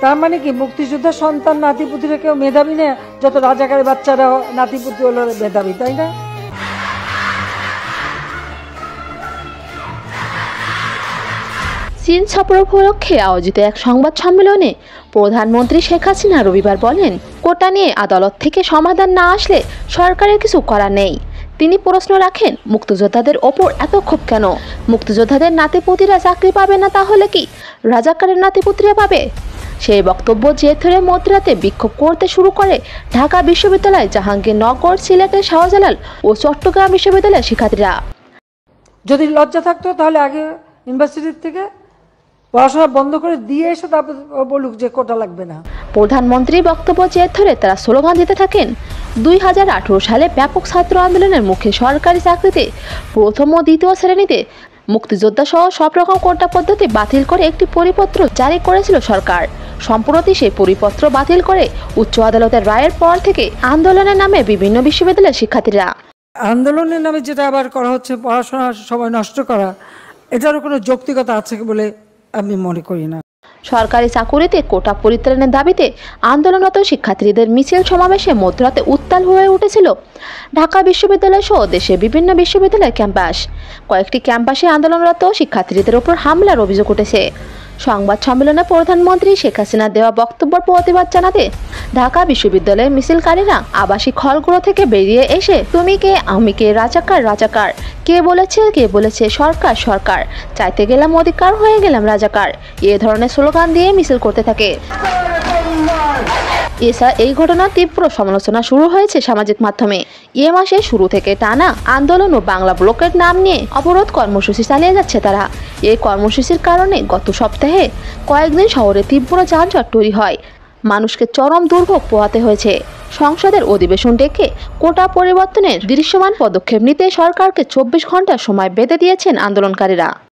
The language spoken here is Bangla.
তার মানে কি মুক্তিযোদ্ধার সন্তান নাতিপুতিরা কেউ মেধাবী না, যত রাজাকারের বাচ্চারা নাতিপুতি হলো মেধাবী, তাই না? চীন সফর উপলক্ষে আয়োজিত এক সংবাদ সম্মেলনে প্রধানমন্ত্রী শেখ হাসিনা রবিবার বলেন, কোটা নিয়ে আদালত থেকে সমাধান না আসলে সরকারের কিছু করার নেই। তিনি প্রশ্ন রাখেন, মুক্তিযোদ্ধাদের ওপর এত ক্ষোভ কেন? মুক্তিযোদ্ধাদের নাতিপুতিরা চাকরি পাবে না, তাহলে কি রাজাকারের নাতিপুতিরা পাবে? সেই বক্তব্য জের ধরে মধ্যরাতে বিক্ষোভ করতে শুরু করে ঢাকা বিশ্ববিদ্যালয়, জাহাঙ্গীরনগর, সিলেটের শাহজালাল ও চট্টগ্রাম বিশ্ববিদ্যালয়ের শিক্ষার্থীরা। যদি লজ্জা থাকতো তাহলে আগে ইউনিভার্সিটির থেকে পড়াশোনা বন্ধ করে দিয়ে এসে তারপর বলুক যে কোটা লাগবে না। প্রধানমন্ত্রী বক্তব্য জের ধরে তারা স্লোগান দিতে থাকেন। 2018 সালে ব্যাপক ছাত্র আন্দোলনের মুখে সরকারি চাকরিতে প্রথম ও দ্বিতীয় শ্রেণীতে মুক্তিযোদ্ধা সহ সব রকম কোটা পদ্ধতি বাতিল করে একটি পরিপত্র জারি করেছিল সরকার। সম্প্রতি সেই পরিপত্র বাতিল করে উচ্চ আদালতের রায়ের পর থেকে আন্দোলনের নামে বিভিন্ন বিশ্ববিদ্যালয়ের শিক্ষার্থীরা আন্দোলনের নামে যেটা আবার করা হচ্ছে, পড়াশোনার সময় নষ্ট করা, এটারও কোনো যৌক্তিকতা আছে বলে আমি মনে করি না। সরকারি চাকুরিতে কোটা পরিত্রাণের দাবিতে আন্দোলনরত শিক্ষার্থীদের মিছিল সমাবেশে মধ্যরাতে উত্তাল হয়ে উঠেছিল ঢাকা বিশ্ববিদ্যালয় সহ দেশের বিভিন্ন বিশ্ববিদ্যালয়ের ক্যাম্পাস। কয়েকটি ক্যাম্পাসে আন্দোলনরত শিক্ষার্থীদের উপর হামলার অভিযোগ উঠেছে। সংবাদ সম্মেলনে প্রধানমন্ত্রী শেখ হাসিনার দেওয়া বক্তব্যের প্রতিবাদ জানাতে ঢাকা বিশ্ববিদ্যালয়ের মিছিলকারীরা আবাসিক হলগুলো থেকে বেরিয়ে এসে তুমি কে, আমি কে, রাজাকার রাজাকার, কে বলেছে সরকার সরকার, চাইতে গেলাম অধিকার, হয়ে গেলাম রাজাকার, এ ধরনের স্লোগান দিয়ে মিছিল করতে থাকে। এছাড়া এই ঘটনার তীব্র সমালোচনা শুরু হয়েছে সামাজিক মাধ্যমে। এ মাসে শুরু থেকে টানা আন্দোলন ও বাংলা ব্লকের নাম নিয়ে অবরোধ কর্মসূচি চালিয়ে যাচ্ছে তারা। এই কর্মসূচির কারণে গত সপ্তাহে কয়েকদিন শহরে তীব্র যানজট তৈরি হয়, মানুষকে চরম দুর্ভোগ পোহাতে হয়েছে। সংসদের অধিবেশন ডেকে কোটা পরিবর্তনের দৃশ্যমান পদক্ষেপ নিতে সরকারকে 24 ঘন্টা সময় বেঁধে দিয়েছেন আন্দোলনকারীরা।